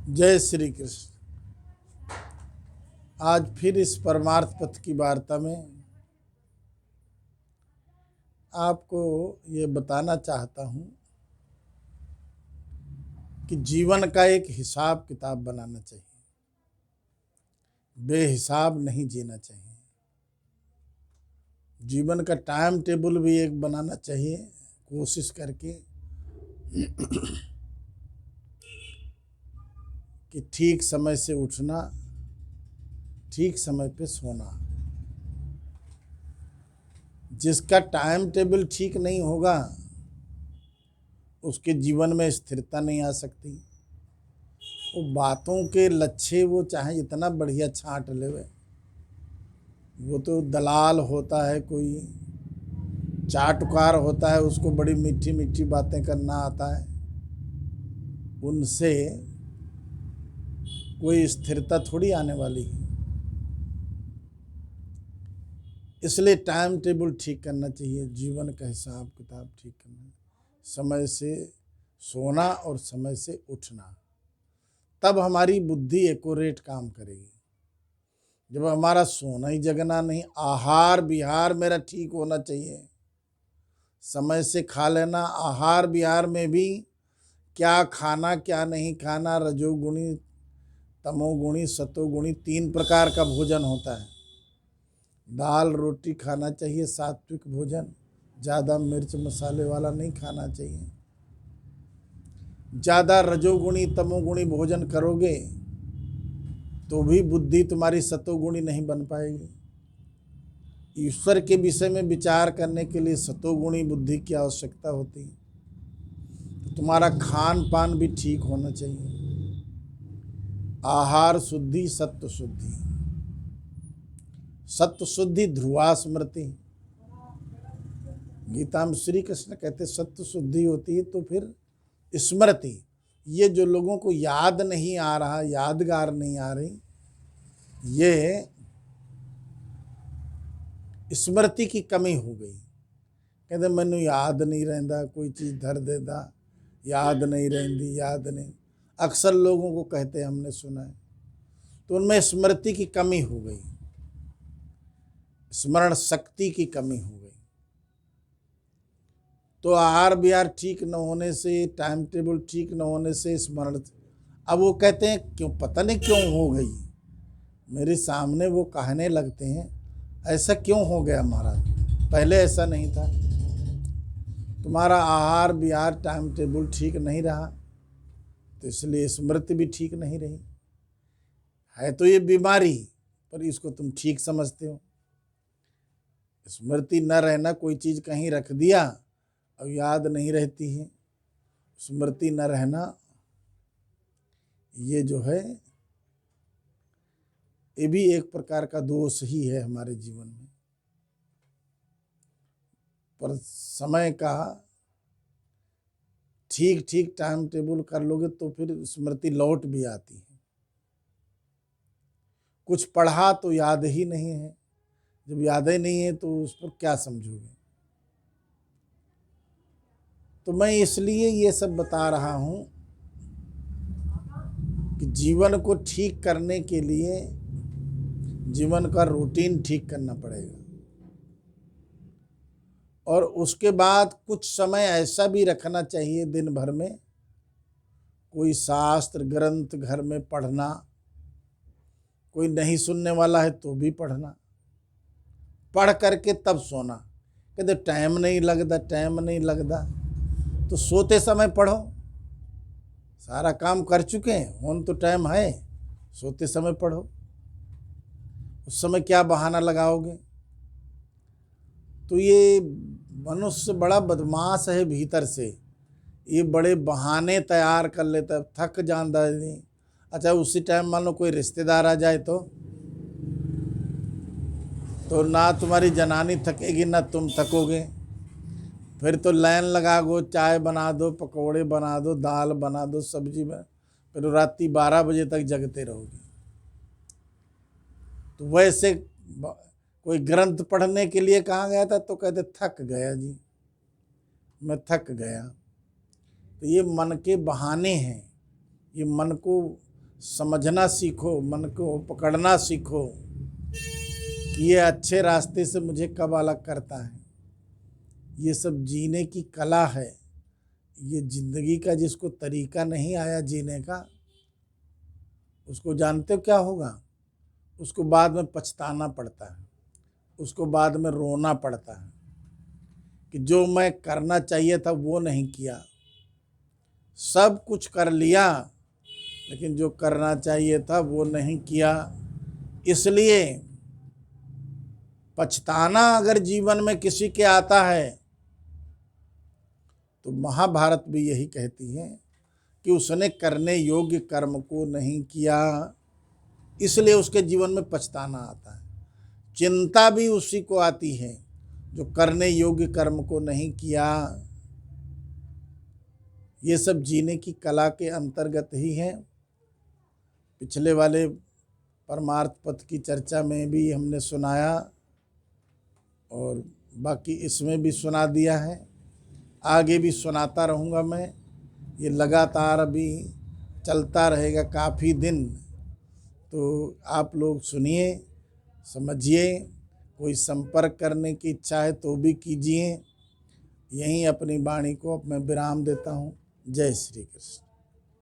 जय श्री कृष्ण। आज फिर इस परमार्थ पथ की वार्ता में आपको ये बताना चाहता हूँ कि जीवन का एक हिसाब किताब बनाना चाहिए, बेहिसाब नहीं जीना चाहिए। जीवन का टाइम टेबल भी एक बनाना चाहिए, कोशिश करके कि ठीक समय से उठना, ठीक समय पे सोना। जिसका टाइम टेबल ठीक नहीं होगा उसके जीवन में स्थिरता नहीं आ सकती। वो बातों के लच्छे वो चाहे जितना बढ़िया छांट लेवे, वो तो दलाल होता है, कोई चाटुकार होता है, उसको बड़ी मीठी मीठी बातें करना आता है। उनसे कोई स्थिरता थोड़ी आने वाली है। इसलिए टाइम टेबल ठीक करना चाहिए, जीवन का हिसाब किताब ठीक करना, समय से सोना और समय से उठना। तब हमारी बुद्धि एक्यूरेट काम करेगी। जब हमारा सोना ही जगना नहीं, आहार विहार मेरा ठीक होना चाहिए, समय से खा लेना। आहार विहार में भी क्या खाना क्या नहीं खाना, रजोगुणी तमोगुणी सतोगुणी 3 प्रकार का भोजन होता है। दाल रोटी खाना चाहिए, सात्विक भोजन, ज़्यादा मिर्च मसाले वाला नहीं खाना चाहिए। ज़्यादा रजोगुणी तमोगुणी भोजन करोगे तो भी बुद्धि तुम्हारी सतोगुणी नहीं बन पाएगी। ईश्वर के विषय में विचार करने के लिए सतोगुणी बुद्धि की आवश्यकता होती है। तो तुम्हारा खान पान भी ठीक होना चाहिए। आहार शुद्धि, सत्व शुद्धि। सत्व शुद्धि ध्रुवा स्मृति। गीता में श्री कृष्ण कहते सत्व शुद्धि होती है तो फिर स्मृति। ये जो लोगों को याद नहीं आ रहा, यादगार नहीं आ रही, ये स्मृति की कमी हो गई। कहते मैनू याद नहीं रहता, कोई चीज़ धर देता, याद नहीं रहती, याद नहीं। अक्सर लोगों को कहते हमने सुना है। तो उनमें स्मृति की कमी हो गई, स्मरण शक्ति की कमी हो गई। तो आहार विहार ठीक न होने से, टाइम टेबल ठीक न होने से स्मरण, अब वो कहते हैं क्यों, पता नहीं क्यों हो गई। मेरे सामने वो कहने लगते हैं ऐसा क्यों हो गया महाराज, पहले ऐसा नहीं था। तुम्हारा आहार विहार टाइम टेबल ठीक नहीं रहा, तो इसलिए स्मृति भी ठीक नहीं रही है। तो ये बीमारी, पर इसको तुम ठीक समझते हो। स्मृति न रहना, कोई चीज़ कहीं रख दिया और याद नहीं रहती है, स्मृति न रहना, ये जो है ये भी एक प्रकार का दोष ही है हमारे जीवन में। पर समय का ठीक ठीक टाइम टेबल कर लोगे तो फिर स्मृति लौट भी आती है। कुछ पढ़ा तो याद ही नहीं है, जब याद ही नहीं है तो उस पर क्या समझोगे। तो मैं इसलिए ये सब बता रहा हूँ कि जीवन को ठीक करने के लिए जीवन का रूटीन ठीक करना पड़ेगा। और उसके बाद कुछ समय ऐसा भी रखना चाहिए दिन भर में, कोई शास्त्र ग्रंथ घर में पढ़ना, कोई नहीं सुनने वाला है तो भी पढ़ना, पढ़ करके तब सोना। कहते टाइम नहीं लगता, टाइम नहीं लगता, तो सोते समय पढ़ो। सारा काम कर चुके हैं, होन तो टाइम है, सोते समय पढ़ो। उस समय क्या बहाना लगाओगे। तो ये मनुष्य बड़ा बदमाश है भीतर से, ये बड़े बहाने तैयार कर लेता है, थक जाता है नहीं। अच्छा उसी टाइम मान लो कोई रिश्तेदार आ जाए तो ना तुम्हारी जनानी थकेगी ना तुम थकोगे। फिर तो लाइन लगा दो, चाय बना दो, पकौड़े बना दो, दाल बना दो, सब्जी में, फिर रात्रि 12 बजे तक जगते रहोगे। तो वैसे कोई ग्रंथ पढ़ने के लिए कहाँ गया था तो कहते थक गया जी, मैं थक गया। तो ये मन के बहाने हैं, ये मन को समझना सीखो, मन को पकड़ना सीखो कि ये अच्छे रास्ते से मुझे कब अलग करता है। ये सब जीने की कला है। ये जिंदगी का जिसको तरीका नहीं आया जीने का, उसको जानते हो क्या होगा? उसको बाद में पछताना पड़ता है, उसको बाद में रोना पड़ता है कि जो मैं करना चाहिए था वो नहीं किया। सब कुछ कर लिया लेकिन जो करना चाहिए था वो नहीं किया। इसलिए पछताना अगर जीवन में किसी के आता है तो महाभारत भी यही कहती है कि उसने करने योग्य कर्म को नहीं किया, इसलिए उसके जीवन में पछताना आता है। चिंता भी उसी को आती है जो करने योग्य कर्म को नहीं किया। ये सब जीने की कला के अंतर्गत ही है। पिछले वाले परमार्थ पथ की चर्चा में भी हमने सुनाया और बाकी इसमें भी सुना दिया है, आगे भी सुनाता रहूँगा मैं। ये लगातार अभी चलता रहेगा काफ़ी दिन, तो आप लोग सुनिए, समझिए। कोई संपर्क करने की इच्छा है तो भी कीजिए। यहीं अपनी वाणी को अब मैं विराम देता हूँ। जय श्री कृष्ण।